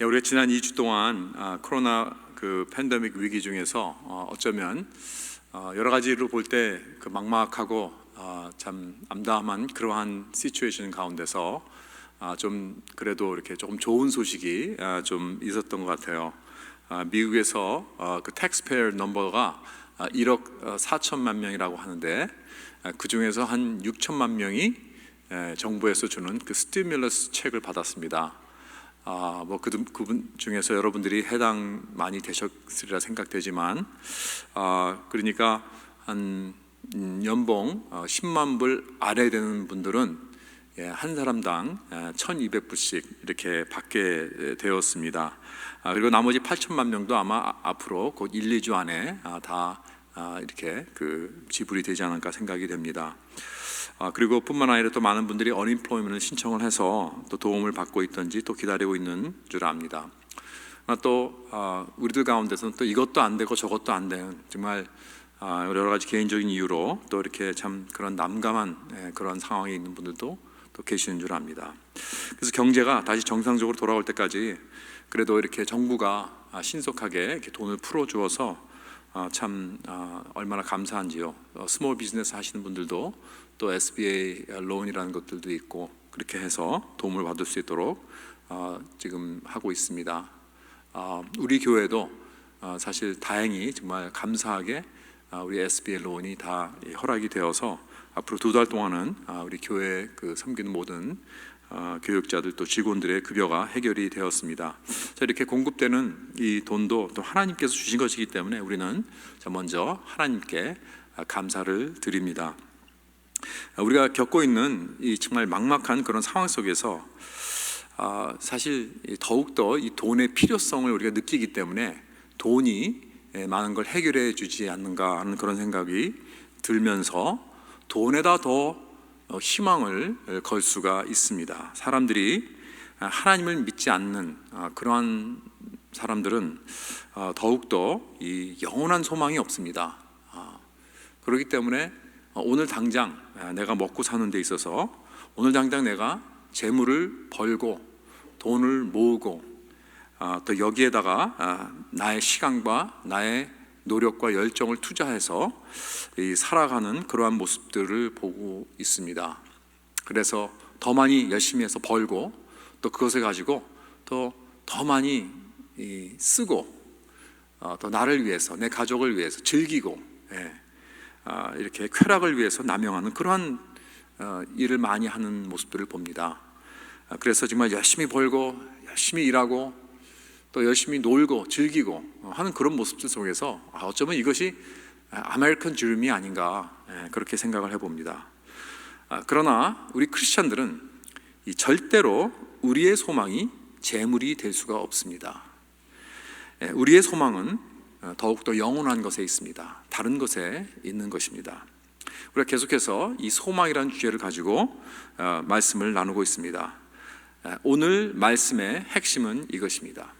우리가 지난 2주 동안 코로나 팬데믹 위기 중에서 어쩌면 여러 가지로 볼 때 막막하고 참 암담한 그러한 시츄에이션 가운데서 좀 그래도 이렇게 조금 좋은 소식이 좀 있었던 것 같아요. 미국에서 그 텍스페어 넘버가 1억 4천만 명이라고 하는데 그 중에서 한 6천만 명이 정부에서 주는 그 스티뮬러스 책을 받았습니다. 그분 중에서 여러분들이 해당 많이 되셨으리라 생각되지만, 그러니까 한 연봉 10만 불 아래 되는 분들은 한 사람당 1,200불씩 이렇게 받게 되었습니다. 그리고 나머지 8천만 명도 아마 앞으로 곧 1, 2주 안에 다 이렇게 지불이 되지 않을까 생각이 됩니다. 그리고 뿐만 아니라 또 많은 분들이 언임플로이먼트를 신청을 해서 또 도움을 받고 있든지 또 기다리고 있는 줄 압니다. 또 우리들 가운데서는 또 이것도 안 되고 저것도 안 되는 정말 여러 가지 개인적인 이유로 또 이렇게 참 그런 난감한 그런 상황에 있는 분들도 또 계시는 줄 압니다. 그래서 경제가 다시 정상적으로 돌아올 때까지 그래도 이렇게 정부가 신속하게 이렇게 돈을 풀어주어서 참 얼마나 감사한지요. 스몰 비즈니스 하시는 분들도 또 SBA 론이라는 것들도 있고 그렇게 해서 도움을 받을 수 있도록 지금 하고 있습니다. 우리 교회도 사실 다행히 정말 감사하게 우리 SBA 론이 다 허락이 되어서 앞으로 2달 동안은 우리 교회 섬기는 모든 교육자들 또 직원들의 급여가 해결이 되었습니다. 자, 이렇게 공급되는 이 돈도 또 하나님께서 주신 것이기 때문에 우리는 먼저 하나님께 감사를 드립니다. 우리가 겪고 있는 이 정말 막막한 그런 상황 속에서 사실 더욱더 이 돈의 필요성을 우리가 느끼기 때문에 돈이 많은 걸 해결해 주지 않는가 하는 그런 생각이 들면서 돈에다 더 희망을 걸 수가 있습니다. 사람들이 하나님을 믿지 않는 그러한 사람들은 더욱더 이 영원한 소망이 없습니다. 그렇기 때문에 오늘 당장 내가 먹고 사는 데 있어서 오늘 당장 내가 재물을 벌고 돈을 모으고 또 여기에다가 나의 시간과 나의 노력과 열정을 투자해서 살아가는 그러한 모습들을 보고 있습니다. 그래서 더 많이 열심히 해서 벌고 또 그것을 가지고 또 더 많이 쓰고 또 나를 위해서 내 가족을 위해서 즐기고 이렇게 쾌락을 위해서 남용하는 그러한 일을 많이 하는 모습들을 봅니다. 그래서 정말 열심히 벌고 열심히 일하고 또 열심히 놀고 즐기고 하는 그런 모습들 속에서 어쩌면 이것이 아메리칸 드림이 아닌가 그렇게 생각을 해봅니다. 그러나 우리 크리스찬들은 절대로 우리의 소망이 재물이 될 수가 없습니다. 우리의 소망은 더욱더 영원한 것에 있습니다. 다른 것에 있는 것입니다. 우리가 계속해서 이 소망이라는 주제를 가지고 말씀을 나누고 있습니다. 오늘 말씀의 핵심은 이것입니다.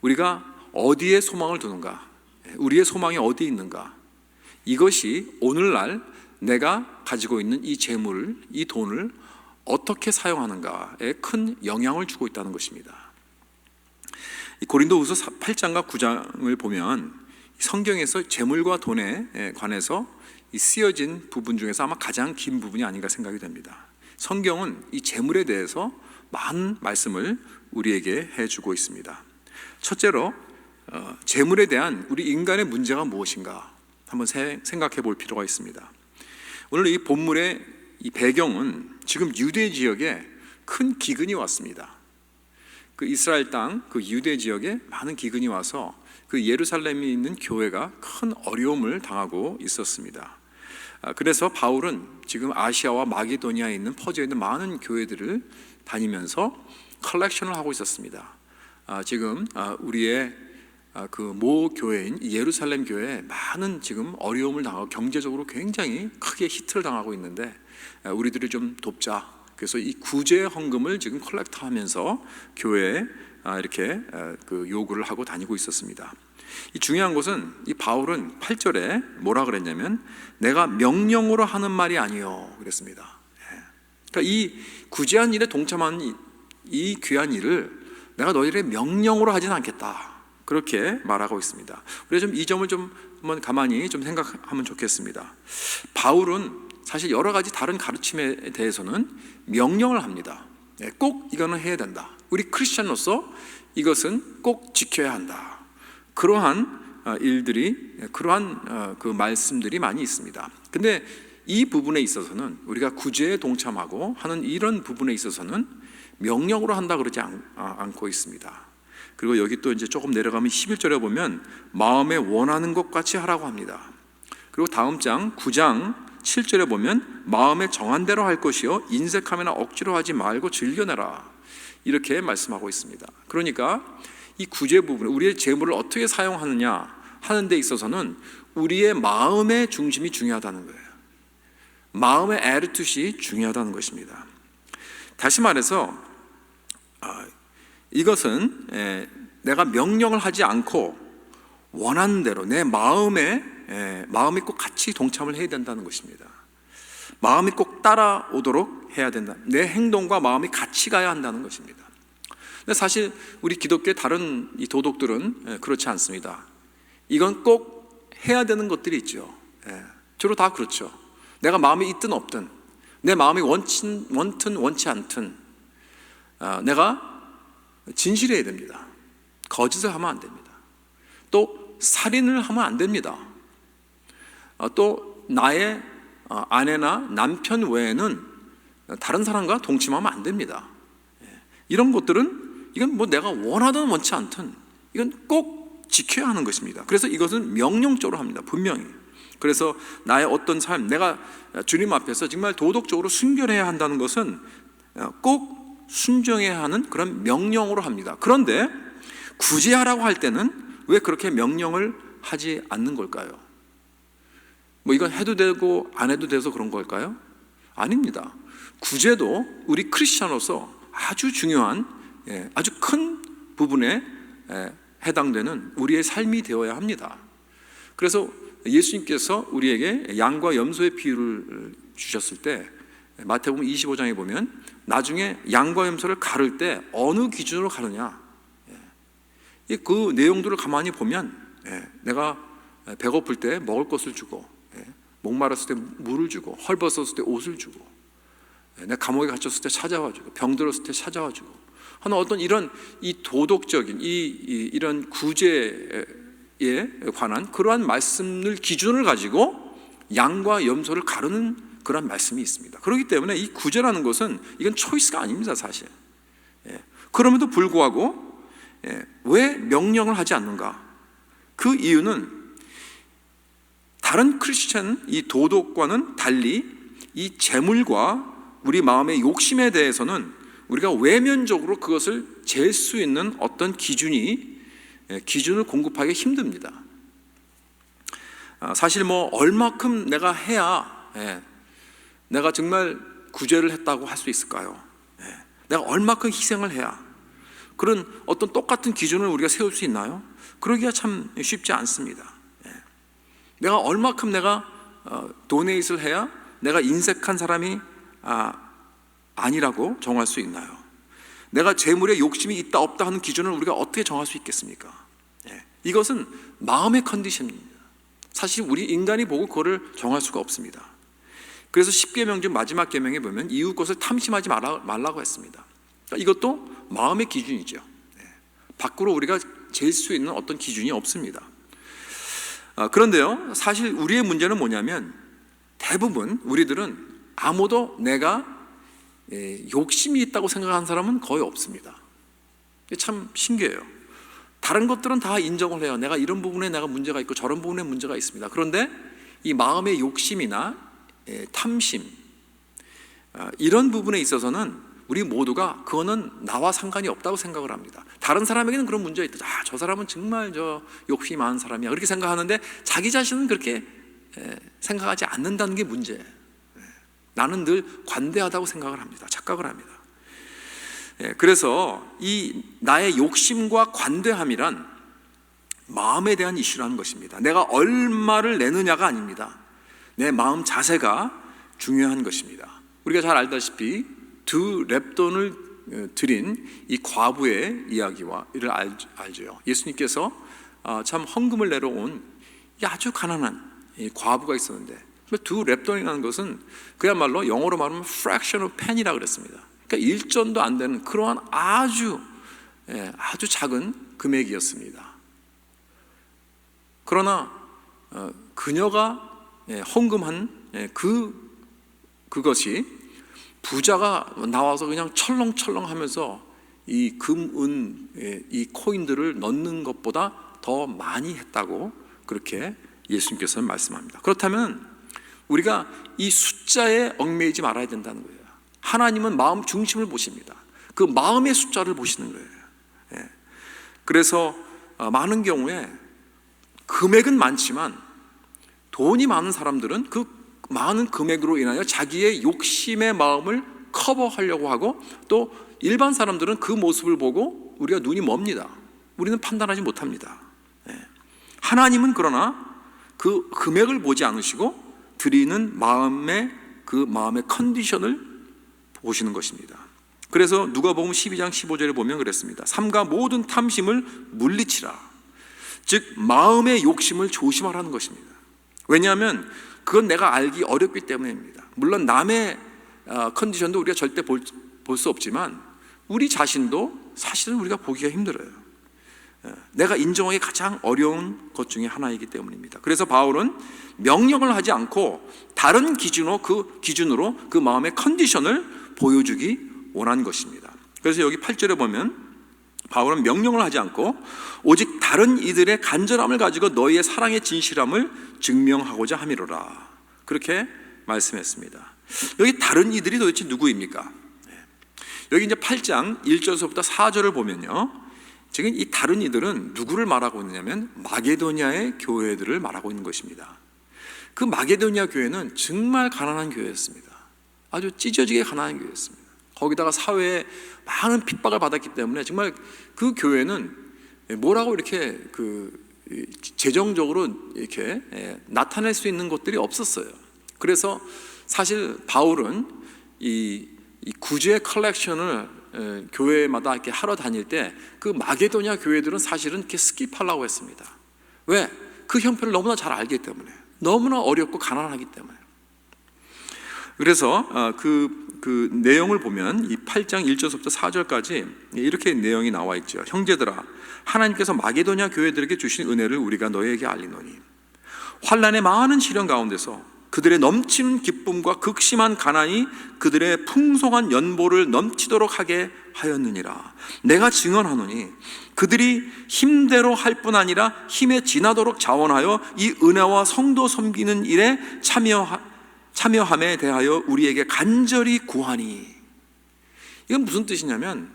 우리가 어디에 소망을 두는가, 우리의 소망이 어디에 있는가, 이것이 오늘날 내가 가지고 있는 이 재물을, 이 돈을 어떻게 사용하는가에 큰 영향을 주고 있다는 것입니다. 고린도후서 8장과 9장을 보면 성경에서 재물과 돈에 관해서 쓰여진 부분 중에서 아마 가장 긴 부분이 아닌가 생각이 됩니다. 성경은 이 재물에 대해서 많은 말씀을 우리에게 해주고 있습니다. 첫째로 재물에 대한 우리 인간의 문제가 무엇인가 한번 생각해 볼 필요가 있습니다. 오늘 이 본문의 이 배경은 지금 유대 지역에 큰 기근이 왔습니다. 그 이스라엘 땅 그 유대 지역에 많은 기근이 와서 그 예루살렘에 있는 교회가 큰 어려움을 당하고 있었습니다. 그래서 바울은 지금 아시아와 마게도니아에 있는 퍼지에 있는 많은 교회들을 다니면서 컬렉션을 하고 있었습니다. 지금 우리의 그 모 교회인 예루살렘 교회에 많은 지금 어려움을 당하고 경제적으로 굉장히 크게 히트를 당하고 있는데 우리들이 좀 돕자. 그래서 이 구제 헌금을 지금 컬렉트하면서 교회에 이렇게 요구를 하고 다니고 있었습니다. 이 중요한 것은 이 바울은 8절에 뭐라 그랬냐면 내가 명령으로 하는 말이 아니요 그랬습니다. 그러니까 이 구제한 일에 동참한 이 귀한 일을 내가 너희를 명령으로 하지는 않겠다. 그렇게 말하고 있습니다. 우리가 이 점을 좀 한번 가만히 좀 생각하면 좋겠습니다. 바울은 사실 여러 가지 다른 가르침에 대해서는 명령을 합니다. 꼭 이거는 해야 된다. 우리 크리스천으로서 이것은 꼭 지켜야 한다. 그러한 일들이, 그러한 그 말씀들이 많이 있습니다. 근데 이 부분에 있어서는, 우리가 구제에 동참하고 하는 이런 부분에 있어서는 명령으로 한다 그러지 않고 있습니다. 그리고 여기 또 이제 조금 내려가면 11절에 보면 마음에 원하는 것 같이 하라고 합니다. 그리고 다음 장 9장 7절에 보면 마음에 정한 대로 할 것이요 인색하거나 억지로 하지 말고 즐겨내라, 이렇게 말씀하고 있습니다. 그러니까 이 구제 부분, 우리의 재물을 어떻게 사용하느냐 하는 데 있어서는 우리의 마음의 중심이 중요하다는 거예요. 마음의 애티튜드가 중요하다는 것입니다. 다시 말해서 이것은 내가 명령을 하지 않고 원하는 대로 내 마음이 꼭 같이 동참을 해야 된다는 것입니다. 마음이 꼭 따라오도록 해야 된다. 내 행동과 마음이 같이 가야 한다는 것입니다. 근데 사실 우리 기독교의 다른 이 도덕들은 그렇지 않습니다. 이건 꼭 해야 되는 것들이 있죠. 주로 다 그렇죠. 내가 마음이 있든 없든, 내 마음이 원튼 원치 않든 내가 진실해야 됩니다. 거짓을 하면 안 됩니다. 또 살인을 하면 안 됩니다. 또 나의 아내나 남편 외에는 다른 사람과 동침하면 안 됩니다. 이런 것들은 이건 뭐 내가 원하든 원치 않든 이건 꼭 지켜야 하는 것입니다. 그래서 이것은 명령적으로 합니다. 분명히. 그래서 나의 어떤 삶, 내가 주님 앞에서 정말 도덕적으로 순결해야 한다는 것은 꼭 순종해야 하는 그런 명령으로 합니다. 그런데 구제하라고 할 때는 왜 그렇게 명령을 하지 않는 걸까요? 뭐 이건 해도 되고 안 해도 돼서 그런 걸까요? 아닙니다. 구제도 우리 크리스천으로서 아주 중요한, 아주 큰 부분에 해당되는 우리의 삶이 되어야 합니다. 그래서 예수님께서 우리에게 양과 염소의 비유를 주셨을 때 마태복음 25장에 보면 나중에 양과 염소를 가를 때 어느 기준으로 가느냐, 그 내용들을 가만히 보면 내가 배고플 때 먹을 것을 주고, 목마랐을 때 물을 주고, 헐벗었을 때 옷을 주고, 내가 감옥에 갇혔을 때 찾아와 주고, 병들었을 때 찾아와 주고 하는 어떤 이런 이 도덕적인 이런 구제에 관한 그러한 말씀을 기준을 가지고 양과 염소를 가르는 그런 말씀이 있습니다. 그렇기 때문에 이 구제라는 것은 이건 초이스가 아닙니다, 사실. 그럼에도 불구하고 왜 명령을 하지 않는가? 그 이유는 다른 크리스천 이 도덕과는 달리 이 재물과 우리 마음의 욕심에 대해서는 우리가 외면적으로 그것을 잴 수 있는 어떤 기준을 공급하기 힘듭니다. 사실 뭐 얼마큼 내가 해야 내가 정말 구제를 했다고 할 수 있을까요? 내가 얼마큼 희생을 해야 그런 어떤 똑같은 기준을 우리가 세울 수 있나요? 그러기가 참 쉽지 않습니다. 내가 얼마큼 내가 도네이트를 해야 내가 인색한 사람이 아니라고 정할 수 있나요? 내가 재물에 욕심이 있다 없다 하는 기준을 우리가 어떻게 정할 수 있겠습니까? 이것은 마음의 컨디션입니다. 사실 우리 인간이 보고 그거를 정할 수가 없습니다. 그래서 10계명 중 마지막 계명에 보면 이웃 것을 탐심하지 말라고 했습니다. 그러니까 이것도 마음의 기준이죠. 밖으로 우리가 잴 수 있는 어떤 기준이 없습니다. 그런데요, 사실 우리의 문제는 뭐냐면 대부분 우리들은 아무도 내가 욕심이 있다고 생각하는 사람은 거의 없습니다. 참 신기해요. 다른 것들은 다 인정을 해요. 내가 이런 부분에 내가 문제가 있고 저런 부분에 문제가 있습니다. 그런데 이 마음의 욕심이나 탐심, 이런 부분에 있어서는 우리 모두가 그거는 나와 상관이 없다고 생각을 합니다. 다른 사람에게는 그런 문제가 있다. 저 사람은 정말 욕심이 많은 사람이야, 그렇게 생각하는데 자기 자신은 그렇게 생각하지 않는다는 게 문제예요. 나는 늘 관대하다고 생각을 합니다. 착각을 합니다. 그래서 이 나의 욕심과 관대함이란 마음에 대한 이슈라는 것입니다. 내가 얼마를 내느냐가 아닙니다. 내 마음 자세가 중요한 것입니다. 우리가 잘 알다시피 두 렙돈을 드린 이 과부의 이야기와 이를 알죠. 예수님께서 참 헌금을 내려온 이 아주 가난한 이 과부가 있었는데, 두 렙돈이라는 것은 그야말로 영어로 말하면 fraction of penny라고 그랬습니다. 그러니까 1전도 안 되는 그러한 아주 작은 금액이었습니다. 그러나 그녀가 헌금한 그것이 부자가 나와서 그냥 철렁철렁 하면서 이 금, 은, 이 코인들을 넣는 것보다 더 많이 했다고 그렇게 예수님께서는 말씀합니다. 그렇다면 우리가 이 숫자에 얽매이지 말아야 된다는 거예요. 하나님은 마음 중심을 보십니다. 그 마음의 숫자를 보시는 거예요. 그래서 많은 경우에 금액은 많지만 돈이 많은 사람들은 그 많은 금액으로 인하여 자기의 욕심의 마음을 커버하려고 하고, 또 일반 사람들은 그 모습을 보고 우리가 눈이 멉니다. 우리는 판단하지 못합니다. 하나님은 그러나 그 금액을 보지 않으시고 드리는 마음의 컨디션을 보시는 것입니다. 그래서 누가복음 12장 15절에 보면 그랬습니다. 삼가 모든 탐심을 물리치라. 즉 마음의 욕심을 조심하라는 것입니다. 왜냐하면 그건 내가 알기 어렵기 때문입니다. 물론 남의 컨디션도 우리가 절대 볼 수 없지만 우리 자신도 사실은 우리가 보기가 힘들어요. 내가 인정하기 가장 어려운 것 중에 하나이기 때문입니다. 그래서 바울은 명령을 하지 않고 다른 기준으로 그 마음의 컨디션을 보여주기 원한 것입니다. 그래서 여기 8절에 보면 바울은 명령을 하지 않고 오직 다른 이들의 간절함을 가지고 너희의 사랑의 진실함을 증명하고자 함이로라, 그렇게 말씀했습니다. 여기 다른 이들이 도대체 누구입니까? 여기 이제 8장 1절서부터 4절을 보면요, 지금 이 다른 이들은 누구를 말하고 있느냐면 마게도냐의 교회들을 말하고 있는 것입니다. 그 마게도냐 교회는 정말 가난한 교회였습니다. 아주 찢어지게 가난한 교회였습니다. 거기다가 사회에 많은 핍박을 받았기 때문에 정말 그 교회는 뭐라고 이렇게 재정적으로 이렇게 나타낼 수 있는 것들이 없었어요. 그래서 사실 바울은 이 구제 컬렉션을 교회마다 이렇게 하러 다닐 때 그 마게도냐 교회들은 사실은 이렇게 스킵하려고 했습니다. 왜? 그 형편을 너무나 잘 알기 때문에, 너무나 어렵고 가난하기 때문에. 그래서 그 내용을 보면 이 8장 1절부터 4절까지 이렇게 내용이 나와 있죠. 형제들아, 하나님께서 마게도냐 교회들에게 주신 은혜를 우리가 너희에게 알리노니 환난의 많은 시련 가운데서 그들의 넘치는 기쁨과 극심한 가난이 그들의 풍성한 연보를 넘치도록 하게 하였느니라. 내가 증언하노니 그들이 힘대로 할 뿐 아니라 힘에 지나도록 자원하여 이 은혜와 성도 섬기는 일에 참여함에 대하여 우리에게 간절히 구하니. 이건 무슨 뜻이냐면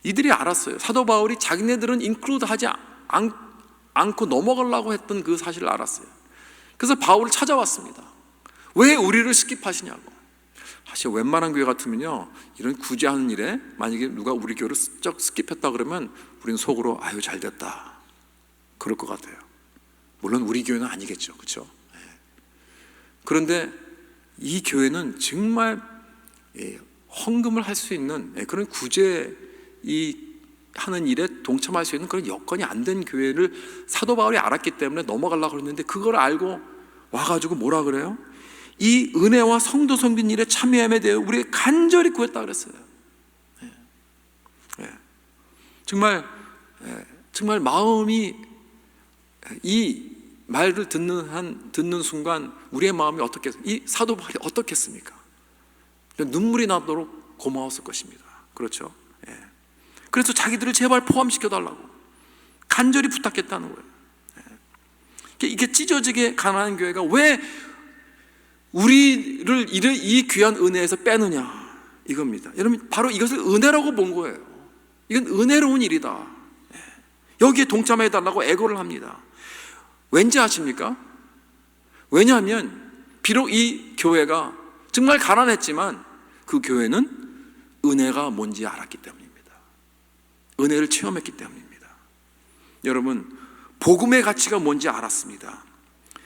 이들이 알았어요. 사도 바울이 자기네들은 인클루드 하지 않고 넘어가려고 했던 그 사실을 알았어요. 그래서 바울을 찾아왔습니다. 왜 우리를 스킵하시냐고. 사실 웬만한 교회 같으면요, 이런 구제하는 일에 만약에 누가 우리 교회를 쩍 스킵했다 그러면 우리는 속으로 아유 잘됐다 그럴 것 같아요. 물론 우리 교회는 아니겠죠, 그렇죠? 그런데 이 교회는 정말 헌금을 할 수 있는 그런 구제 하는 일에 동참할 수 있는 그런 여건이 안 된 교회를 사도 바울이 알았기 때문에 넘어가려고 그랬는데, 그걸 알고 와가지고 뭐라 그래요? 이 은혜와 성도 섬긴 일에 참여함에 대해 우리가 간절히 구했다 그랬어요. 정말 마음이, 이 말을 듣는 순간 우리의 마음이 이 사도 바울이 어떻겠습니까? 눈물이 나도록 고마웠을 것입니다. 그렇죠? 그래서 자기들을 제발 포함시켜달라고 간절히 부탁했다는 거예요. 이게 찢어지게 가난한 교회가 왜 우리를 이 귀한 은혜에서 빼느냐, 이겁니다. 여러분, 바로 이것을 은혜라고 본 거예요. 이건 은혜로운 일이다. 여기에 동참해달라고 애고를 합니다. 왠지 아십니까? 왜냐하면 비록 이 교회가 정말 가난했지만 그 교회는 은혜가 뭔지 알았기 때문입니다. 은혜를 체험했기 때문입니다. 여러분, 복음의 가치가 뭔지 알았습니다.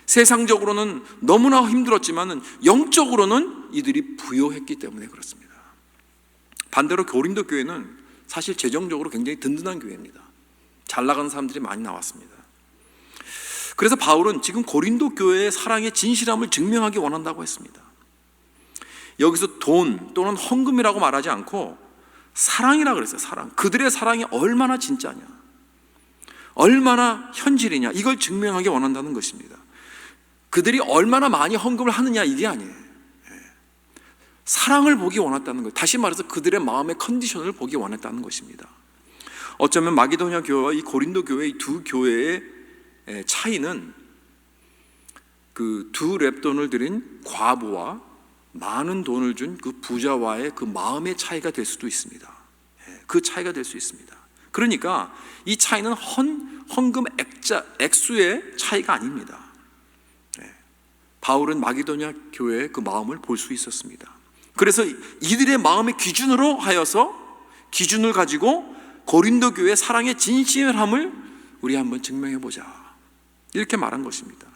세상적으로는 너무나 힘들었지만 영적으로는 이들이 부요했기 때문에 그렇습니다. 반대로 고린도 교회는 사실 재정적으로 굉장히 든든한 교회입니다. 잘 나가는 사람들이 많이 나왔습니다. 그래서 바울은 지금 고린도 교회의 사랑의 진실함을 증명하기 원한다고 했습니다. 여기서 돈 또는 헌금이라고 말하지 않고 사랑이라고 그랬어요. 사랑. 그들의 사랑이 얼마나 진짜냐, 얼마나 현실이냐, 이걸 증명하기 원한다는 것입니다. 그들이 얼마나 많이 헌금을 하느냐, 이게 아니에요. 사랑을 보기 원했다는 거예요. 다시 말해서 그들의 마음의 컨디션을 보기 원했다는 것입니다. 어쩌면 마게도냐 교회와 이 고린도 교회, 이 두 교회의 차이는 그 두 렙돈을 들인 과부와 많은 돈을 준 그 부자와의 그 마음의 차이가 될 수도 있습니다. 그 차이가 될 수 있습니다. 그러니까 이 차이는 헌금 액수의 차이가 아닙니다. 바울은 마게도냐 교회의 그 마음을 볼 수 있었습니다. 그래서 이들의 마음의 기준으로 하여서, 기준을 가지고 고린도 교회의 사랑의 진실함을 우리 한번 증명해 보자, 이렇게 말한 것입니다.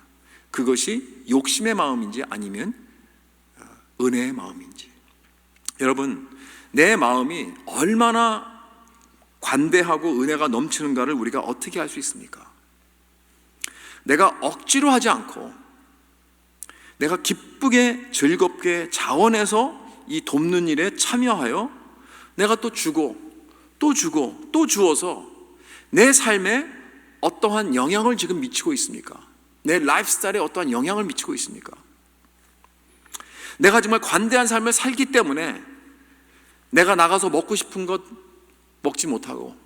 그것이 욕심의 마음인지 아니면 은혜의 마음인지. 여러분, 내 마음이 얼마나 관대하고 은혜가 넘치는가를 우리가 어떻게 알 수 있습니까? 내가 억지로 하지 않고 내가 기쁘게 즐겁게 자원해서 이 돕는 일에 참여하여 내가 또 주고 또 주고 또 주어서 내 삶에 어떠한 영향을 지금 미치고 있습니까? 내 라이프스타일에 어떠한 영향을 미치고 있습니까? 내가 정말 관대한 삶을 살기 때문에 내가 나가서 먹고 싶은 것 먹지 못하고,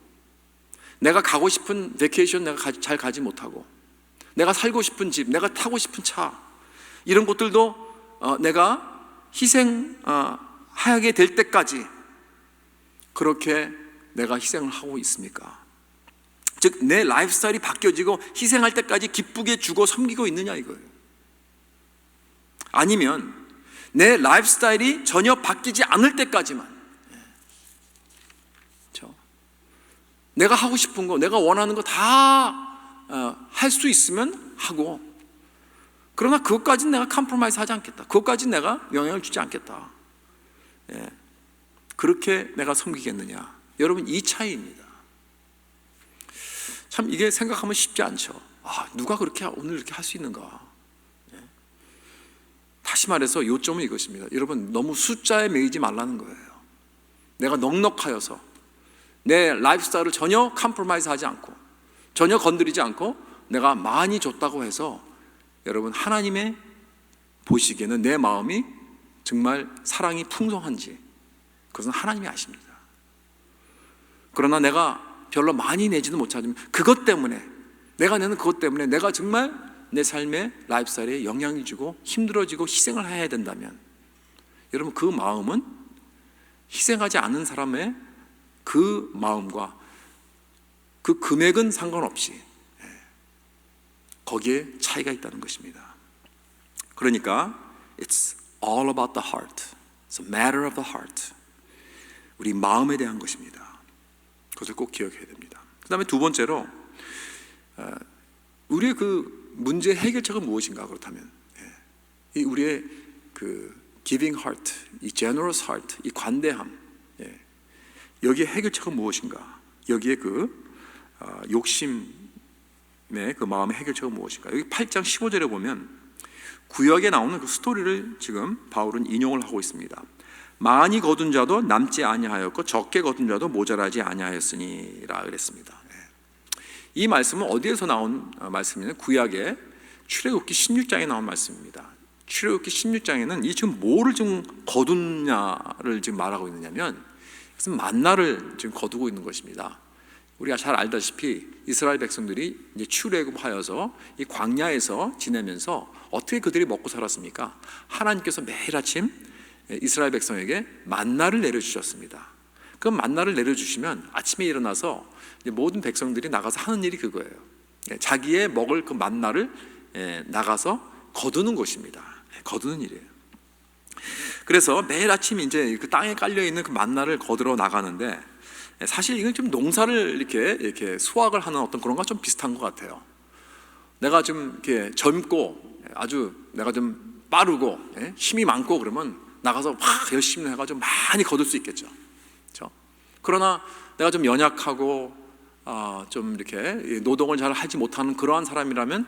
내가 가고 싶은 베케이션 내가 잘 가지 못하고, 내가 살고 싶은 집, 내가 타고 싶은 차, 이런 것들도 내가 희생하게 될 때까지 그렇게 내가 희생을 하고 있습니까? 즉, 내 라이프 스타일이 바뀌어지고 희생할 때까지 기쁘게 주고 섬기고 있느냐, 이거예요. 아니면 내 라이프 스타일이 전혀 바뀌지 않을 때까지만, 그렇죠? 내가 하고 싶은 거, 내가 원하는 거 다 할 수 있으면 하고, 그러나 그것까지는 내가 컴프로마이즈 하지 않겠다, 그것까지는 내가 영향을 주지 않겠다, 그렇게 내가 섬기겠느냐. 여러분, 이 차이입니다. 참 이게 생각하면 쉽지 않죠. 누가 그렇게 오늘 이렇게 할 수 있는가. 다시 말해서 요점은 이것입니다. 여러분, 너무 숫자에 매이지 말라는 거예요. 내가 넉넉하여서 내 라이프 스타일을 전혀 컴프로마이즈 하지 않고, 전혀 건드리지 않고 내가 많이 줬다고 해서, 여러분, 하나님의 보시기에는 내 마음이 정말 사랑이 풍성한지 그것은 하나님이 아십니다. 그러나 내가 별로 많이 내지는 못하지만 그것 때문에, 내가 내는 그것 때문에 내가 정말 내 삶의 라이프스타일에 영향이 주고 힘들어지고 희생을 해야 된다면, 여러분, 그 마음은 희생하지 않는 사람의 그 마음과 그 금액은 상관없이 거기에 차이가 있다는 것입니다. 그러니까 It's all about the heart. It's a matter of the heart. 우리 마음에 대한 것입니다. 그것을 꼭 기억해야 됩니다. 그 다음에 두 번째로, 우리의 그 문제의 해결책은 무엇인가? 그렇다면 이 우리의 그 giving heart, 이 generous heart, 이 관대함, 여기에 해결책은 무엇인가? 여기에 그 욕심의 그 마음의 해결책은 무엇인가? 여기 8장 15절에 보면 구역에 나오는 그 스토리를 지금 바울은 인용을 하고 있습니다. 많이 거둔 자도 남지 아니하였고 적게 거둔 자도 모자라지 아니하였으니라 그랬습니다. 이 말씀은 어디에서 나온 말씀이냐면 구약의 출애굽기 16장에 나온 말씀입니다. 출애굽기 16장에는 이 지금 뭐를 지금 거둔냐를 지금 말하고 있느냐면, 그래서 만나를 지금 거두고 있는 것입니다. 우리가 잘 알다시피 이스라엘 백성들이 이제 출애굽하여서 이 광야에서 지내면서 어떻게 그들이 먹고 살았습니까? 하나님께서 매일 아침 이스라엘 백성에게 만나를 내려주셨습니다. 그 만나를 내려주시면 아침에 일어나서 모든 백성들이 나가서 하는 일이 그거예요. 자기의 먹을 그 만나를 나가서 거두는 것입니다. 거두는 일이에요. 그래서 매일 아침 이제 그 땅에 깔려 있는 그 만나를 거두러 나가는데, 사실 이건 좀 농사를 이렇게 수확을 하는 어떤 그런 것과 좀 비슷한 것 같아요. 내가 좀 이렇게 젊고 아주 내가 좀 빠르고 힘이 많고 그러면 나가서 막 열심히 해가지고 많이 거둘 수 있겠죠. 그러나 내가 좀 연약하고 좀 이렇게 노동을 잘 하지 못하는 그러한 사람이라면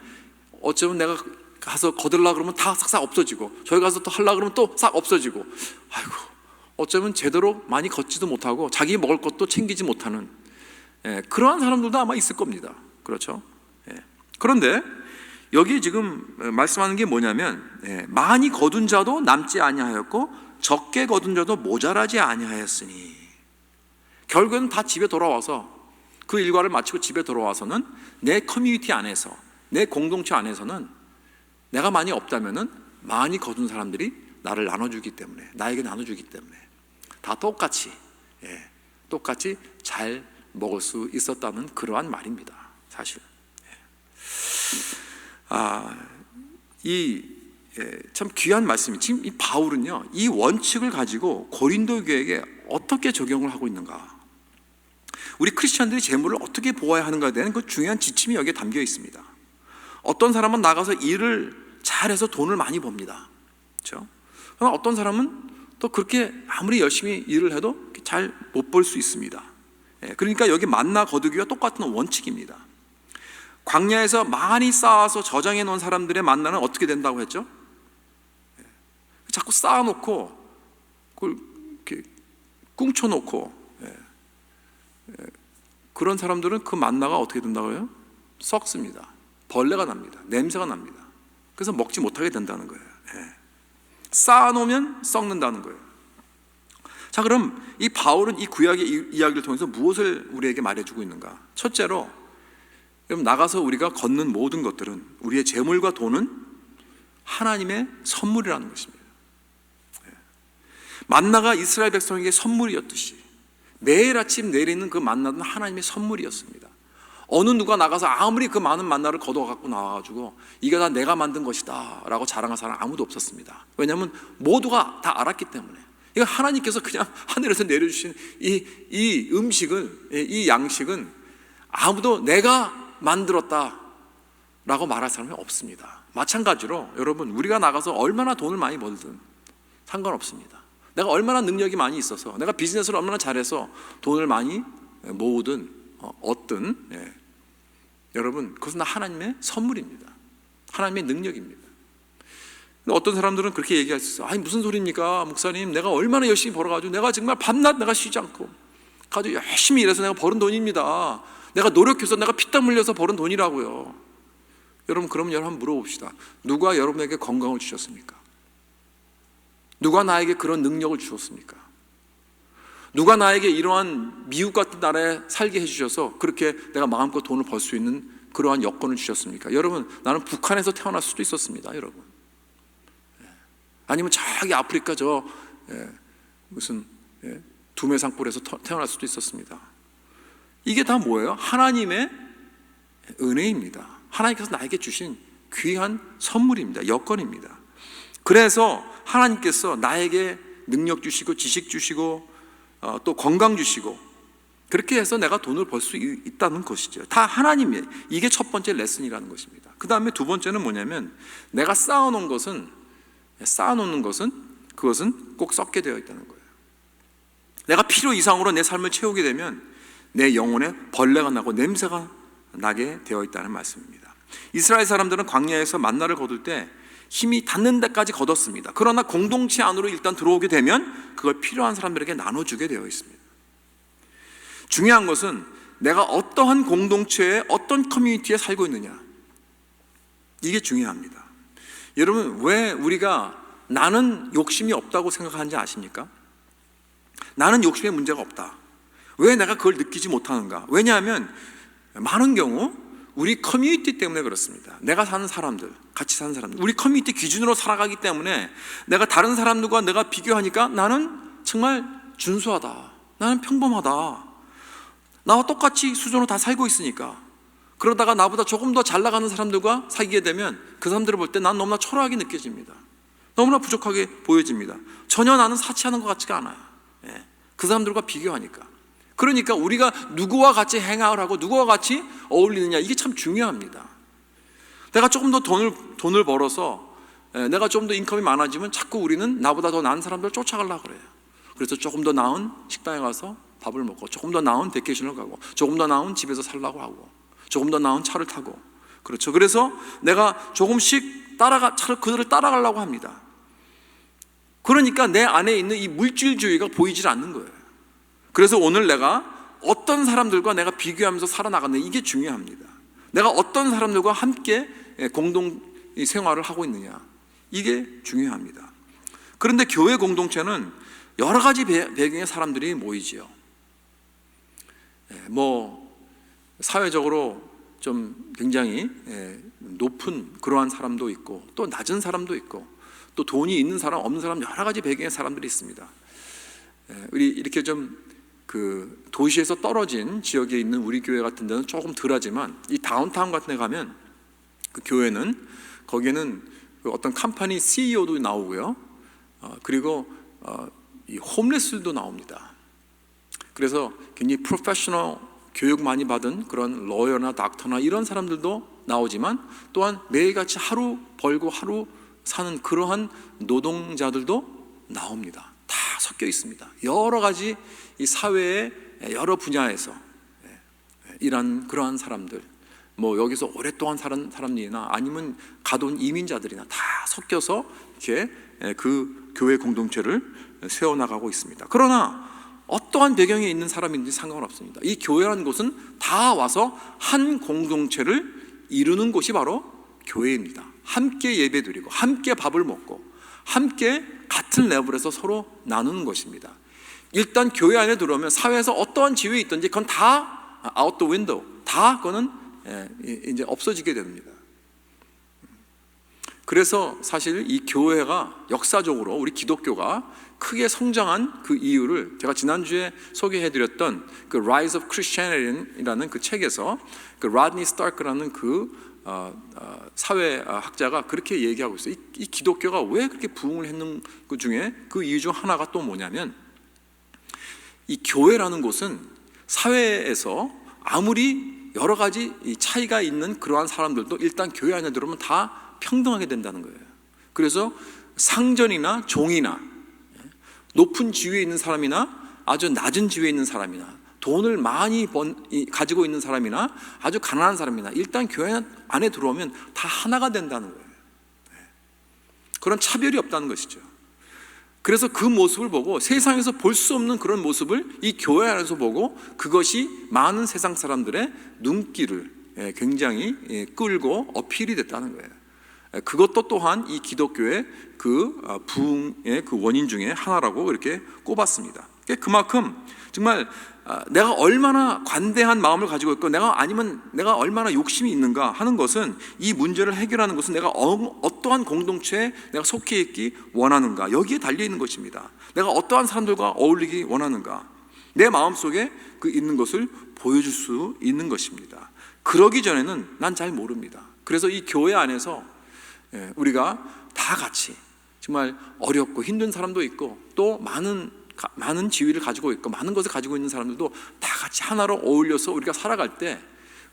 어쩌면 내가 가서 거들라 그러면 다 싹 없어지고, 저기 가서 또 하려 그러면 또 싹 없어지고, 아이고, 어쩌면 제대로 많이 걷지도 못하고 자기 먹을 것도 챙기지 못하는 그러한 사람들도 아마 있을 겁니다. 그렇죠? 그런데 여기 지금 말씀하는 게 뭐냐면, 많이 거둔 자도 남지 아니하였고 적게 거둔 자도 모자라지 아니하였으니, 결국은 다 집에 돌아와서 그 일과를 마치고 집에 돌아와서는 내 커뮤니티 안에서, 내 공동체 안에서는 내가 많이 없다면은 많이 거둔 사람들이 나를 나눠주기 때문에, 나에게 나눠주기 때문에 다 똑같이 잘 먹을 수 있었다는 그러한 말입니다. 사실 참 귀한 말씀이, 지금 이 바울은요 이 원칙을 가지고 고린도 교회에게 어떻게 적용을 하고 있는가, 우리 크리스천들이 재물을 어떻게 보아야 하는가에 대한 그 중요한 지침이 여기에 담겨 있습니다. 어떤 사람은 나가서 일을 잘해서 돈을 많이 법니다. 그렇죠? 그러나 어떤 사람은 또 그렇게 아무리 열심히 일을 해도 잘 못 벌 수 있습니다. 그러니까 여기 만나 거두기와 똑같은 원칙입니다. 광야에서 많이 쌓아서 저장해 놓은 사람들의 만나는 어떻게 된다고 했죠? 자꾸 쌓아놓고 그걸 이렇게 꿍쳐놓고, 그런 사람들은 그 만나가 어떻게 된다고요? 썩습니다. 벌레가 납니다. 냄새가 납니다. 그래서 먹지 못하게 된다는 거예요. 쌓아놓으면 썩는다는 거예요. 자, 그럼 이 바울은 이 구약의 이야기를 통해서 무엇을 우리에게 말해주고 있는가? 첫째로, 여러분, 나가서 우리가 걷는 모든 것들은, 우리의 재물과 돈은 하나님의 선물이라는 것입니다. 만나가 이스라엘 백성에게 선물이었듯이 매일 아침 내리는 그 만나는 하나님의 선물이었습니다. 어느 누가 나가서 아무리 그 많은 만나를 거둬 갖고 나와가지고 이게 다 내가 만든 것이다 라고 자랑할 사람 아무도 없었습니다. 왜냐하면 모두가 다 알았기 때문에, 이거 하나님께서 그냥 하늘에서 내려주신 이 음식을, 이 양식은 아무도 내가 만들었다 라고 말할 사람이 없습니다. 마찬가지로 여러분, 우리가 나가서 얼마나 돈을 많이 벌든 상관없습니다. 내가 얼마나 능력이 많이 있어서, 내가 비즈니스를 얼마나 잘해서 돈을 많이 모으든 얻든, 여러분, 그것은 하나님의 선물입니다. 하나님의 능력입니다. 어떤 사람들은 그렇게 얘기할 수 있어요. 아니, 무슨 소리입니까 목사님, 내가 얼마나 열심히 벌어가지고, 내가 정말 밤낮 내가 쉬지 않고 가지고 열심히 일해서 내가 벌은 돈입니다. 내가 노력해서, 내가 피땀 흘려서 벌은 돈이라고요. 여러분, 그러면 여러분 물어봅시다. 누가 여러분에게 건강을 주셨습니까? 누가 나에게 그런 능력을 주셨습니까? 누가 나에게 이러한 미국 같은 나라에 살게 해주셔서 그렇게 내가 마음껏 돈을 벌 수 있는 그러한 여건을 주셨습니까? 여러분, 나는 북한에서 태어날 수도 있었습니다. 여러분, 아니면 저기 아프리카 무슨 두메산골에서 태어날 수도 있었습니다. 이게 다 뭐예요? 하나님의 은혜입니다. 하나님께서 나에게 주신 귀한 선물입니다. 여건입니다. 그래서 하나님께서 나에게 능력 주시고 지식 주시고 또 건강 주시고, 그렇게 해서 내가 돈을 벌 수 있다는 것이죠. 다 하나님이에요. 이게 첫 번째 레슨이라는 것입니다. 그 다음에 두 번째는 뭐냐면, 내가 쌓아놓는 것은 그것은 꼭 썩게 되어 있다는 거예요. 내가 필요 이상으로 내 삶을 채우게 되면 내 영혼에 벌레가 나고 냄새가 나게 되어 있다는 말씀입니다. 이스라엘 사람들은 광야에서 만나를 거둘 때 힘이 닿는 데까지 거뒀습니다. 그러나 공동체 안으로 일단 들어오게 되면 그걸 필요한 사람들에게 나눠주게 되어 있습니다. 중요한 것은 내가 어떠한 공동체에, 어떤 커뮤니티에 살고 있느냐, 이게 중요합니다. 여러분, 왜 우리가 나는 욕심이 없다고 생각하는지 아십니까? 나는 욕심에 문제가 없다. 왜 내가 그걸 느끼지 못하는가? 왜냐하면 많은 경우 우리 커뮤니티 때문에 그렇습니다. 내가 사는 사람들, 같이 사는 사람들, 우리 커뮤니티 기준으로 살아가기 때문에 내가 다른 사람들과 내가 비교하니까 나는 정말 준수하다, 나는 평범하다, 나와 똑같이 수준으로 다 살고 있으니까. 그러다가 나보다 조금 더 잘 나가는 사람들과 사귀게 되면 그 사람들을 볼 때 난 너무나 초라하게 느껴집니다. 너무나 부족하게 보여집니다. 전혀 나는 사치하는 것 같지가 않아요. 그 사람들과 비교하니까. 그러니까 우리가 누구와 같이 행하을 하고 누구와 같이 어울리느냐, 이게 참 중요합니다. 내가 조금 더 돈을 벌어서, 내가 좀 더 인컴이 많아지면 자꾸 우리는 나보다 더 나은 사람들을 쫓아가려고 그래요. 그래서 조금 더 나은 식당에 가서 밥을 먹고, 조금 더 나은 베케이션을 가고, 조금 더 나은 집에서 살라고 하고, 조금 더 나은 차를 타고, 그렇죠. 그래서 내가 조금씩 그들을 따라가려고 합니다. 그러니까 내 안에 있는 이 물질주의가 보이질 않는 거예요. 그래서 오늘 내가 어떤 사람들과 내가 비교하면서 살아나가는, 이게 중요합니다. 내가 어떤 사람들과 함께 공동 생활을 하고 있느냐, 이게 중요합니다. 그런데 교회 공동체는 여러 가지 배경의 사람들이 모이지요. 사회적으로 좀 굉장히 높은 그러한 사람도 있고, 또 낮은 사람도 있고, 또 돈이 있는 사람, 없는 사람, 여러 가지 배경의 사람들이 있습니다. 우리 이렇게 좀 그 도시에서 떨어진 지역에 있는 우리 교회 같은 데는 조금 덜하지만, 이 다운타운 같은 데 가면 그 교회는, 거기에는 그 어떤 컴퍼니 CEO도 나오고요, 그리고 이 홈레스들도 나옵니다. 그래서 굉장히 프로페셔널 교육 많이 받은 그런 러여나 닥터나 이런 사람들도 나오지만, 또한 매일같이 하루 벌고 하루 사는 그러한 노동자들도 나옵니다. 다 섞여 있습니다. 여러 가지 이 사회의 여러 분야에서 일한 그러한 사람들, 여기서 오랫동안 살은 사람들이나 아니면 가돈 이민자들이나 다 섞여서 이렇게 그 교회 공동체를 세워나가고 있습니다. 그러나 어떠한 배경에 있는 사람인지 상관없습니다. 이 교회라는 곳은 다 와서 한 공동체를 이루는 곳이 바로 교회입니다. 함께 예배드리고, 함께 밥을 먹고, 함께 같은 레벨에서 서로 나누는 것입니다. 일단 교회 안에 들어오면 사회에서 어떠한 지위에 있든지 그건 다 out the window, 다 그거는 이제 없어지게 됩니다. 그래서 사실 이 교회가 역사적으로 우리 기독교가 크게 성장한 그 이유를 제가 지난주에 소개해드렸던 그 Rise of Christianity라는 그 책에서 그 라드니 스타크라는 그 사회학자가 그렇게 얘기하고 있어요. 이 기독교가 왜 그렇게 부흥을 했는 그 중에 그 이유 중 하나가 또 뭐냐면, 이 교회라는 곳은 사회에서 아무리 여러 가지 차이가 있는 그러한 사람들도 일단 교회 안에 들어오면 다 평등하게 된다는 거예요. 그래서 상전이나 종이나 높은 지위에 있는 사람이나 아주 낮은 지위에 있는 사람이나 돈을 많이 가지고 있는 사람이나 아주 가난한 사람이나 일단 교회 안에 들어오면 다 하나가 된다는 거예요. 그런 차별이 없다는 것이죠. 그래서 그 모습을 보고, 세상에서 볼 수 없는 그런 모습을 이 교회 안에서 보고, 그것이 많은 세상 사람들의 눈길을 굉장히 끌고 어필이 됐다는 거예요. 그것도 또한 이 기독교의 그 부흥의 그 원인 중에 하나라고 이렇게 꼽았습니다. 그만큼 정말 내가 얼마나 관대한 마음을 가지고 있고, 내가 얼마나 욕심이 있는가 하는 것은, 이 문제를 해결하는 것은 내가 어떠한 공동체에 내가 속해 있기 원하는가, 여기에 달려 있는 것입니다. 내가 어떠한 사람들과 어울리기 원하는가, 내 마음속에 그 있는 것을 보여줄 수 있는 것입니다. 그러기 전에는 난 잘 모릅니다. 그래서 이 교회 안에서 우리가 다 같이 정말 어렵고 힘든 사람도 있고, 또 많은 지위를 가지고 있고 많은 것을 가지고 있는 사람들도 다 같이 하나로 어울려서 우리가 살아갈 때,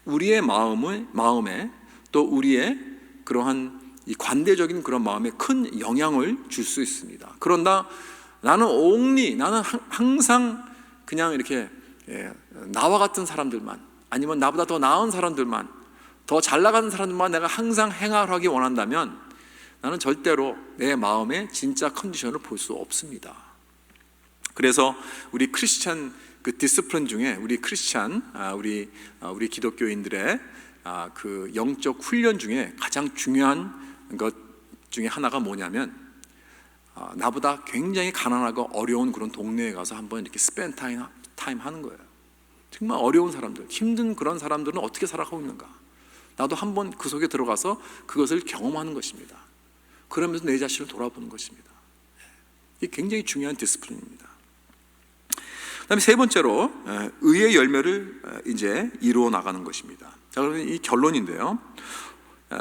우리의 마음에 또 우리의 그러한 이 관대적인 그런 마음에 큰 영향을 줄 수 있습니다. 그런다 나는 항상 그냥 이렇게 나와 같은 사람들만, 아니면 나보다 더 나은 사람들만, 더 잘 나가는 사람들만 내가 항상 행하기 원한다면, 나는 절대로 내 마음의 진짜 컨디션을 볼 수 없습니다. 그래서 우리 크리스찬 그 디스플린 중에 우리 기독교인들의 그 영적 훈련 중에 가장 중요한 것 중에 하나가 뭐냐면, 나보다 굉장히 가난하고 어려운 그런 동네에 가서 한번 이렇게 스펜 타임 하는 거예요. 정말 어려운 사람들, 힘든 그런 사람들은 어떻게 살아가고 있는가, 나도 한번 그 속에 들어가서 그것을 경험하는 것입니다. 그러면서 내 자신을 돌아보는 것입니다. 이게 굉장히 중요한 디스플린입니다. 그다음에 세 번째로 의의 열매를 이제 이루어 나가는 것입니다. 자, 그러면 이 결론인데요.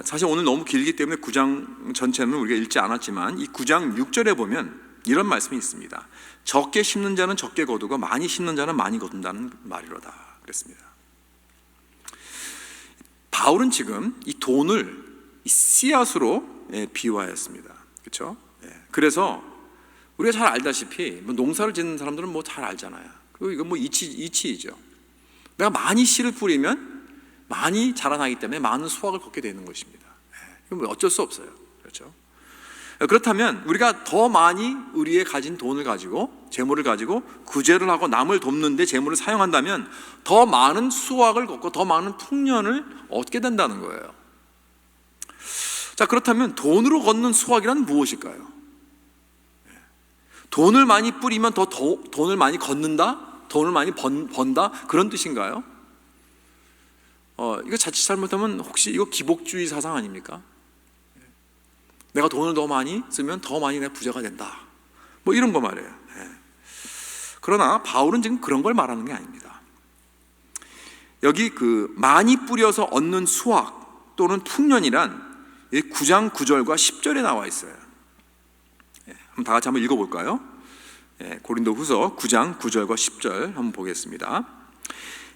사실 오늘 너무 길기 때문에 9장 전체는 우리가 읽지 않았지만, 이 9장 6절에 보면 이런 말씀이 있습니다. 적게 심는 자는 적게 거두고 많이 심는 자는 많이 거둔다는 말이로다 그랬습니다. 바울은 지금 이 돈을 이 씨앗으로 비유하였습니다. 그렇죠? 그래서 우리가 잘 알다시피 농사를 짓는 사람들은 잘 알잖아요. 그리고 이건 뭐 이치이죠. 내가 많이 씨를 뿌리면 많이 자라나기 때문에 많은 수확을 거게 되는 것입니다. 이건 뭐 어쩔 수 없어요. 그렇죠? 그렇다면 우리가 더 많이 우리의 가진 돈을 가지고, 재물을 가지고 구제를 하고 남을 돕는데 재물을 사용한다면 더 많은 수확을 걷고 더 많은 풍년을 얻게 된다는 거예요. 자, 그렇다면 돈으로 걷는 수확이란 무엇일까요? 돈을 많이 뿌리면 더 돈을 많이 걷는다? 돈을 많이 번다? 그런 뜻인가요? 이거 자칫 잘못하면 혹시 이거 기복주의 사상 아닙니까? 내가 돈을 더 많이 쓰면 더 많이 내가 부자가 된다, 뭐 이런 거 말이에요. 그러나 바울은 지금 그런 걸 말하는 게 아닙니다. 여기 그 많이 뿌려서 얻는 수확 또는 풍년이란 9장 9절과 10절에 나와 있어요. 한번 다 같이 한번 읽어볼까요? 고린도후서 9장 9절과 10절 한번 보겠습니다.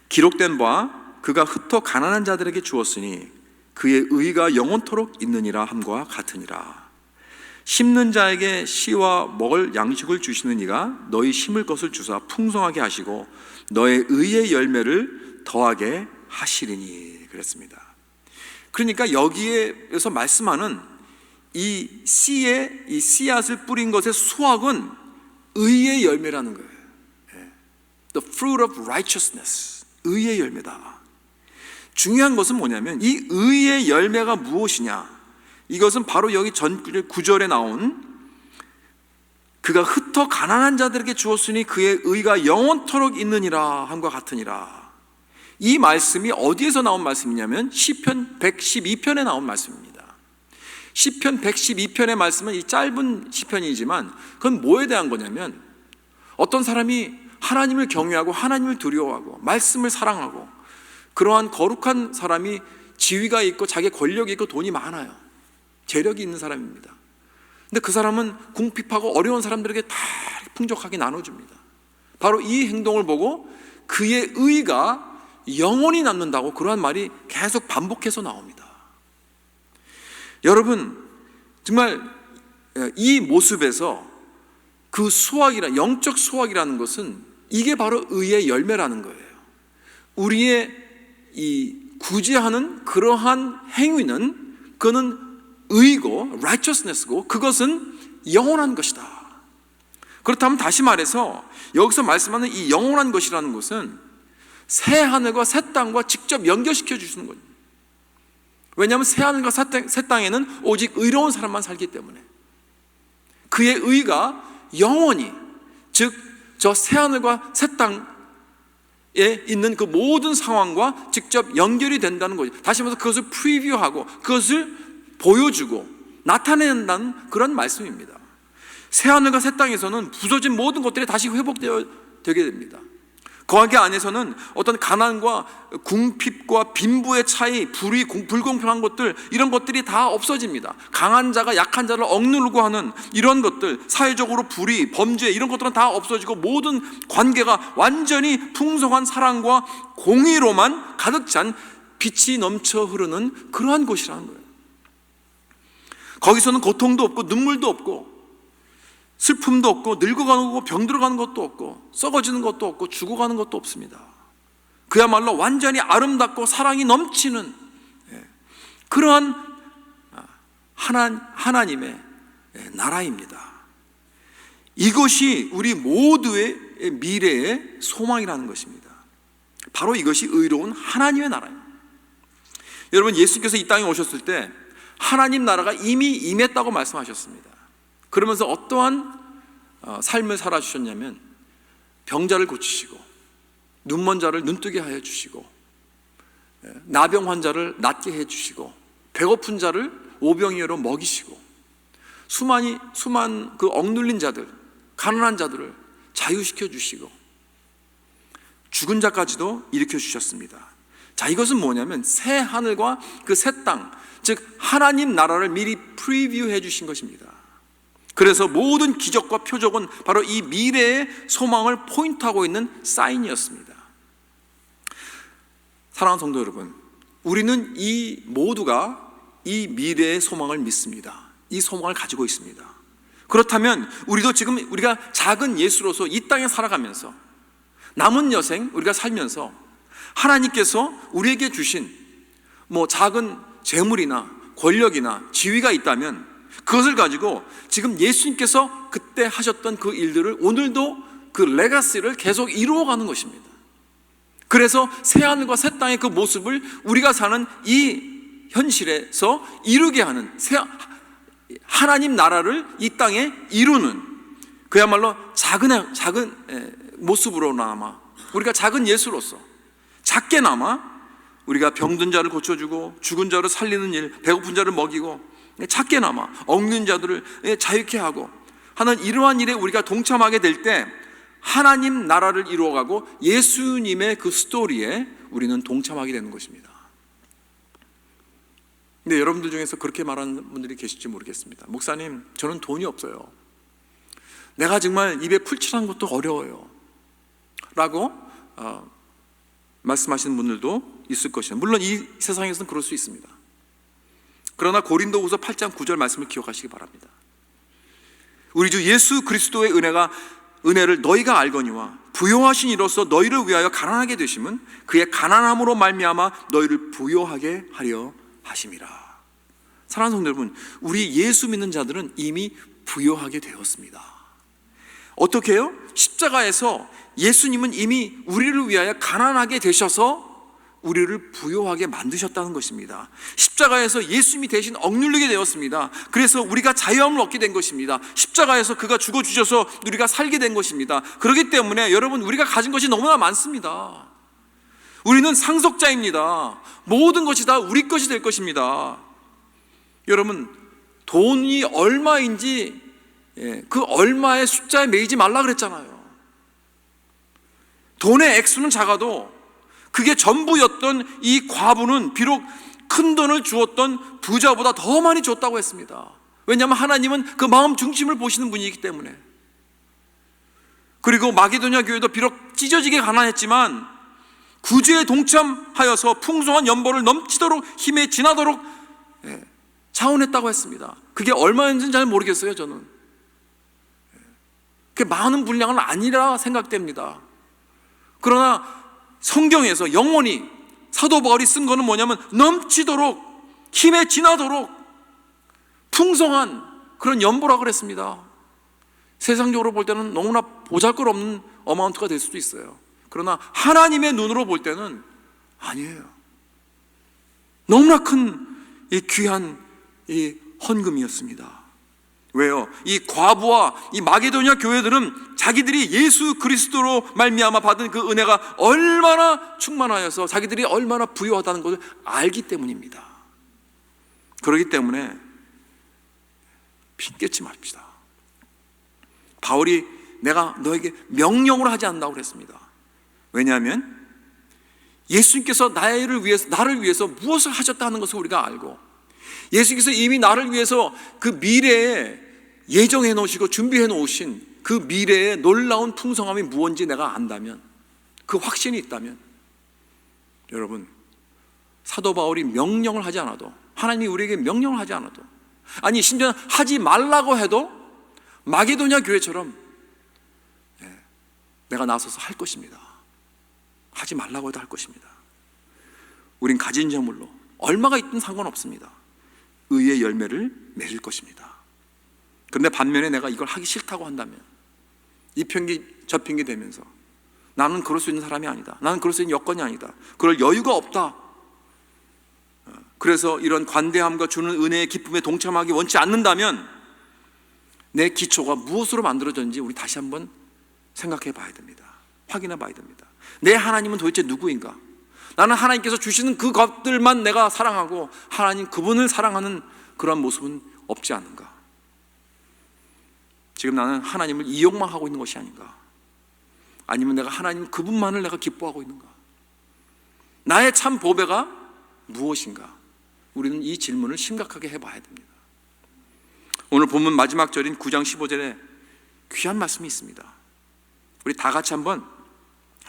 기록된 바 그가 흩어 가난한 자들에게 주었으니 그의 의가 영원토록 있느니라 함과 같으니라. 심는 자에게 씨와 먹을 양식을 주시는 이가 너희 심을 것을 주사 풍성하게 하시고 너의 의의 열매를 더하게 하시리니. 그랬습니다. 그러니까 여기에서 말씀하는 이 씨의 이 씨앗을 뿌린 것의 수확은 의의 열매라는 거예요. The fruit of righteousness, 의의 열매다. 중요한 것은 뭐냐면 이 의의 열매가 무엇이냐, 이것은 바로 여기 전 9절에 나온 그가 흩어 가난한 자들에게 주었으니 그의 의가 영원토록 있느니라 함과 같으니라. 이 말씀이 어디에서 나온 말씀이냐면 시편 112편에 나온 말씀입니다. 시편 112편의 말씀은 이 짧은 시편이지만 그건 뭐에 대한 거냐면 어떤 사람이 하나님을 경외하고 하나님을 두려워하고 말씀을 사랑하고 그러한 거룩한 사람이 지위가 있고 자기 권력이 있고 돈이 많아요. 재력이 있는 사람입니다. 근데 그 사람은 궁핍하고 어려운 사람들에게 다 풍족하게 나눠줍니다. 바로 이 행동을 보고 그의 의가 영원히 남는다고 그러한 말이 계속 반복해서 나옵니다. 여러분, 정말 이 모습에서 그 수확이라, 영적 수확이라는 것은 이게 바로 의의 열매라는 거예요. 우리의 이 구제하는 그러한 행위는 그거는 의고 righteousness고 그것은 영원한 것이다. 그렇다면 다시 말해서 여기서 말씀하는 이 영원한 것이라는 것은 새 하늘과 새 땅과 직접 연결시켜 주시는 거예요. 왜냐하면 새 하늘과 새 땅에는 오직 의로운 사람만 살기 때문에 그의 의가 영원히, 즉 저 새 하늘과 새 땅 에 있는 그 모든 상황과 직접 연결이 된다는 거죠. 다시 말해서 그것을 프리뷰하고 그것을 보여주고 나타낸다는 그런 말씀입니다. 새하늘과 새 땅에서는 부서진 모든 것들이 다시 회복되게 됩니다. 거기 안에서는 어떤 가난과 궁핍과 빈부의 차이, 불공평한 것들, 이런 것들이 다 없어집니다. 강한 자가 약한 자를 억누르고 하는 이런 것들, 사회적으로 불의, 범죄, 이런 것들은 다 없어지고 모든 관계가 완전히 풍성한 사랑과 공의로만 가득 찬 빛이 넘쳐 흐르는 그러한 곳이라는 거예요. 거기서는 고통도 없고 눈물도 없고 슬픔도 없고 늙어가는 것도 병들어가는 것도 없고 썩어지는 것도 없고 죽어가는 것도 없습니다. 그야말로 완전히 아름답고 사랑이 넘치는 그러한 하나님의 나라입니다. 이것이 우리 모두의 미래의 소망이라는 것입니다. 바로 이것이 의로운 하나님의 나라입니다. 여러분, 예수님께서 이 땅에 오셨을 때 하나님 나라가 이미 임했다고 말씀하셨습니다. 그러면서 어떠한 삶을 살아주셨냐면 병자를 고치시고 눈먼 자를 눈뜨게 하여 주시고 나병 환자를 낫게 해주시고 배고픈 자를 오병이어로 먹이시고 수만 그 억눌린 자들, 가난한 자들을 자유시켜 주시고 죽은 자까지도 일으켜 주셨습니다. 자, 이것은 뭐냐면 새 하늘과 그 새 땅, 즉 하나님 나라를 미리 프리뷰해 주신 것입니다. 그래서 모든 기적과 표적은 바로 이 미래의 소망을 포인트하고 있는 사인이었습니다. 사랑하는 성도 여러분, 우리는 이 모두가 이 미래의 소망을 믿습니다. 이 소망을 가지고 있습니다. 그렇다면 우리도 지금 우리가 작은 예수로서 이 땅에 살아가면서 남은 여생 우리가 살면서 하나님께서 우리에게 주신 작은 재물이나 권력이나 지위가 있다면 그것을 가지고 지금 예수님께서 그때 하셨던 그 일들을 오늘도 그 레가시를 계속 이루어가는 것입니다. 그래서 새하늘과 새 땅의 그 모습을 우리가 사는 이 현실에서 이루게 하는 하나님 나라를 이 땅에 이루는 그야말로 작은 모습으로나마 우리가 작은 예수로서 작게나마 우리가 병든 자를 고쳐주고 죽은 자를 살리는 일, 배고픈 자를 먹이고 작게나마 억는 자들을 자유케 하고 하는 이러한 일에 우리가 동참하게 될 때 하나님 나라를 이루어가고 예수님의 그 스토리에 우리는 동참하게 되는 것입니다. 근데 여러분들 중에서 그렇게 말하는 분들이 계실지 모르겠습니다. 목사님, 저는 돈이 없어요. 내가 정말 입에 풀칠하는 것도 어려워요 라고 말씀하시는 분들도 있을 것이에요. 물론 이 세상에서는 그럴 수 있습니다. 그러나 고린도후서 8장 9절 말씀을 기억하시기 바랍니다. 우리 주 예수 그리스도의 은혜를 너희가 알거니와 부요하신 이로써 너희를 위하여 가난하게 되심은 그의 가난함으로 말미암아 너희를 부요하게 하려 하심이라. 사랑하는 성도 여러분, 우리 예수 믿는 자들은 이미 부요하게 되었습니다. 어떻게 해요? 십자가에서 예수님은 이미 우리를 위하여 가난하게 되셔서 우리를 부요하게 만드셨다는 것입니다. 십자가에서 예수님이 대신 억눌리게 되었습니다. 그래서 우리가 자유함을 얻게 된 것입니다. 십자가에서 그가 죽어주셔서 우리가 살게 된 것입니다. 그렇기 때문에 여러분, 우리가 가진 것이 너무나 많습니다. 우리는 상속자입니다. 모든 것이 다 우리 것이 될 것입니다. 여러분, 돈이 얼마인지 그 얼마의 숫자에 매이지 말라 그랬잖아요. 돈의 액수는 작아도 그게 전부였던 이 과부는 비록 큰 돈을 주었던 부자보다 더 많이 줬다고 했습니다. 왜냐하면 하나님은 그 마음 중심을 보시는 분이기 때문에. 그리고 마게도냐 교회도 비록 찢어지게 가난했지만 구주에 동참하여서 풍성한 연보를 넘치도록 힘에 지나도록 자원했다고 했습니다. 그게 얼마였는지는 잘 모르겠어요. 저는 그게 많은 분량은 아니라 생각됩니다. 그러나 성경에서 영원히 사도 바울이 쓴 거는 뭐냐면 넘치도록 힘에 지나도록 풍성한 그런 연보라고 그랬습니다. 세상적으로 볼 때는 너무나 보잘것없는 어마운트가 될 수도 있어요. 그러나 하나님의 눈으로 볼 때는 아니에요. 너무나 큰 이 귀한 이 헌금이었습니다. 왜요? 이 과부와 이 마게도냐 교회들은 자기들이 예수 그리스도로 말미암아 받은 그 은혜가 얼마나 충만하여서 자기들이 얼마나 부유하다는 것을 알기 때문입니다. 그렇기 때문에 핑계치 맙시다. 바울이 내가 너에게 명령으로 하지 않는다고 그랬습니다. 왜냐하면 예수님께서 나를 위해서 무엇을 하셨다는 것을 우리가 알고 예수님께서 이미 나를 위해서 그 미래에 예정해 놓으시고 준비해 놓으신 그 미래의 놀라운 풍성함이 무엇인지 내가 안다면, 그 확신이 있다면, 여러분, 사도 바울이 명령을 하지 않아도, 하나님이 우리에게 명령을 하지 않아도, 아니 심지어 하지 말라고 해도 마게도냐 교회처럼 내가 나서서 할 것입니다. 하지 말라고 해도 할 것입니다. 우린 가진 재물로 얼마가 있든 상관없습니다. 의의 열매를 맺을 것입니다. 그런데 반면에 내가 이걸 하기 싫다고 한다면, 이 핑계 저 핑계 대면서 나는 그럴 수 있는 사람이 아니다, 나는 그럴 수 있는 여건이 아니다, 그럴 여유가 없다, 그래서 이런 관대함과 주는 은혜의 기쁨에 동참하기 원치 않는다면 내 기초가 무엇으로 만들어졌는지 우리 다시 한번 생각해 봐야 됩니다. 확인해 봐야 됩니다. 내 하나님은 도대체 누구인가? 나는 하나님께서 주시는 그 것들만 내가 사랑하고 하나님 그분을 사랑하는 그런 모습은 없지 않은가? 지금 나는 하나님을 이용만 하고 있는 것이 아닌가? 아니면 내가 하나님 그분만을 내가 기뻐하고 있는가? 나의 참 보배가 무엇인가? 우리는 이 질문을 심각하게 해봐야 됩니다. 오늘 본문 마지막 절인 9장 15절에 귀한 말씀이 있습니다. 우리 다 같이 한번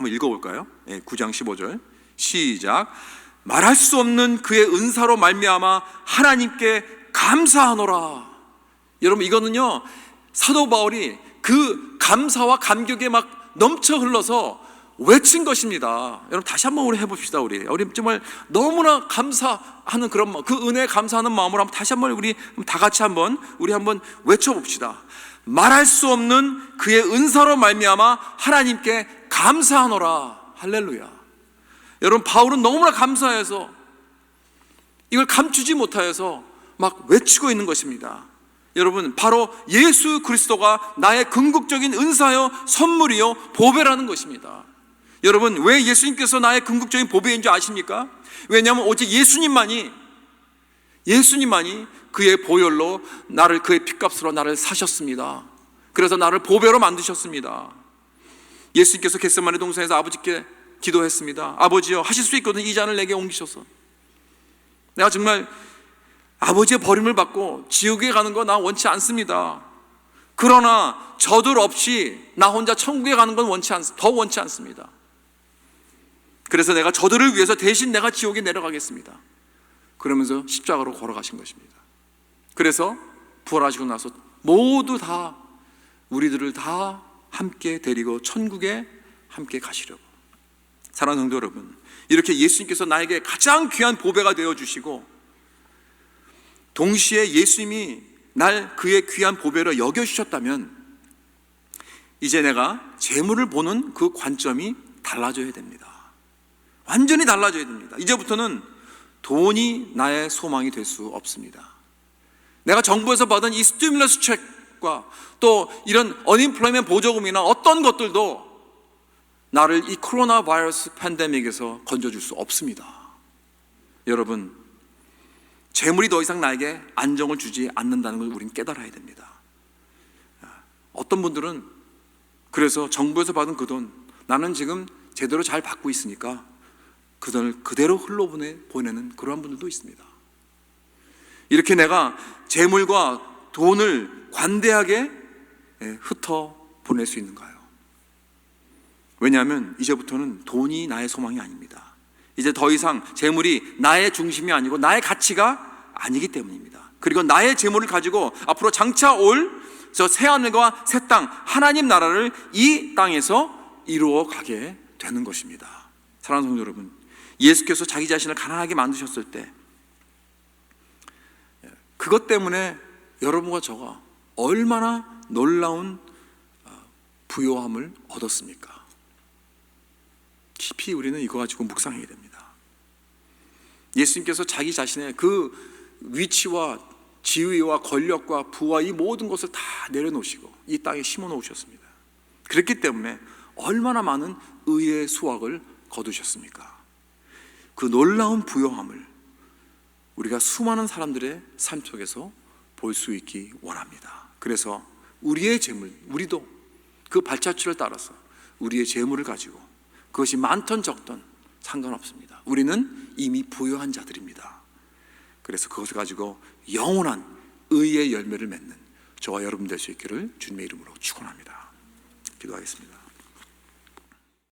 읽어볼까요? 9장 15절 시작. 말할 수 없는 그의 은사로 말미암아 하나님께 감사하노라. 여러분, 이거는요 사도 바울이 그 감사와 감격에 막 넘쳐 흘러서 외친 것입니다. 여러분 다시 한번 우리 해봅시다. 우리 정말 너무나 감사하는 그런 마음, 그 은혜에 감사하는 마음으로 한번 다시 한번 우리 다 같이 한번 외쳐봅시다. 말할 수 없는 그의 은사로 말미암아 하나님께 감사하노라. 할렐루야. 여러분 바울은 너무나 감사해서 이걸 감추지 못하여서 막 외치고 있는 것입니다. 여러분 바로 예수 그리스도가 나의 궁극적인 은사요 선물이요 보배라는 것입니다. 여러분 왜 예수님께서 나의 궁극적인 보배인 줄 아십니까? 왜냐하면 오직 예수님만이 그의 보혈로 나를, 그의 핏값으로 나를 사셨습니다. 그래서 나를 보배로 만드셨습니다. 예수님께서 겟세마네 동산에서 아버지께 기도했습니다. 아버지여, 하실 수 있거든 이 잔을 내게 옮기셔서. 내가 정말 아버지의 버림을 받고 지옥에 가는 거 나 원치 않습니다. 그러나 저들 없이 나 혼자 천국에 가는 건 더 원치 않습니다. 그래서 내가 저들을 위해서 대신 내가 지옥에 내려가겠습니다. 그러면서 십자가로 걸어가신 것입니다. 그래서 부활하시고 나서 모두 다 우리들을 다 함께 데리고 천국에 함께 가시려고. 사랑하는 성도 여러분, 이렇게 예수님께서 나에게 가장 귀한 보배가 되어주시고 동시에 예수님이 날 그의 귀한 보배로 여겨주셨다면 이제 내가 재물을 보는 그 관점이 달라져야 됩니다. 완전히 달라져야 됩니다. 이제부터는 돈이 나의 소망이 될 수 없습니다. 내가 정부에서 받은 이 스티뮬러스 책과 또 이런 언임플로이먼트 보조금이나 어떤 것들도 나를 이 코로나 바이러스 팬데믹에서 건져줄 수 없습니다. 여러분, 재물이 더 이상 나에게 안정을 주지 않는다는 걸 우린 깨달아야 됩니다. 어떤 분들은 그래서 정부에서 받은 그 돈, 나는 지금 제대로 잘 받고 있으니까 그 돈을 그대로 흘러보내는 그러한 분들도 있습니다. 이렇게 내가 재물과 돈을 관대하게 흩어 보낼 수 있는가요? 왜냐하면 이제부터는 돈이 나의 소망이 아닙니다. 이제 더 이상 재물이 나의 중심이 아니고 나의 가치가 아니기 때문입니다. 그리고 나의 재물을 가지고 앞으로 장차 올 저 새하늘과 새 땅, 하나님 나라를 이 땅에서 이루어 가게 되는 것입니다. 사랑하는 성도 여러분, 예수께서 자기 자신을 가난하게 만드셨을 때 그것 때문에 여러분과 저가 얼마나 놀라운 부요함을 얻었습니까? 깊이 우리는 이거 가지고 묵상해야 됩니다. 예수님께서 자기 자신의 그 위치와 지위와 권력과 부와 이 모든 것을 다 내려놓으시고 이 땅에 심어 놓으셨습니다. 그렇기 때문에 얼마나 많은 의의 수확을 거두셨습니까? 그 놀라운 부요함을 우리가 수많은 사람들의 삶 속에서 볼 수 있기 원합니다. 그래서 우리의 재물, 우리도 그 발자취를 따라서 우리의 재물을 가지고 그것이 많던 적던 상관없습니다. 우리는 이미 부요한 자들입니다. 그래서 그것을 가지고 영원한 의의 열매를 맺는 저와 여러분 될 수 있기를 주님의 이름으로 축원합니다. 기도하겠습니다.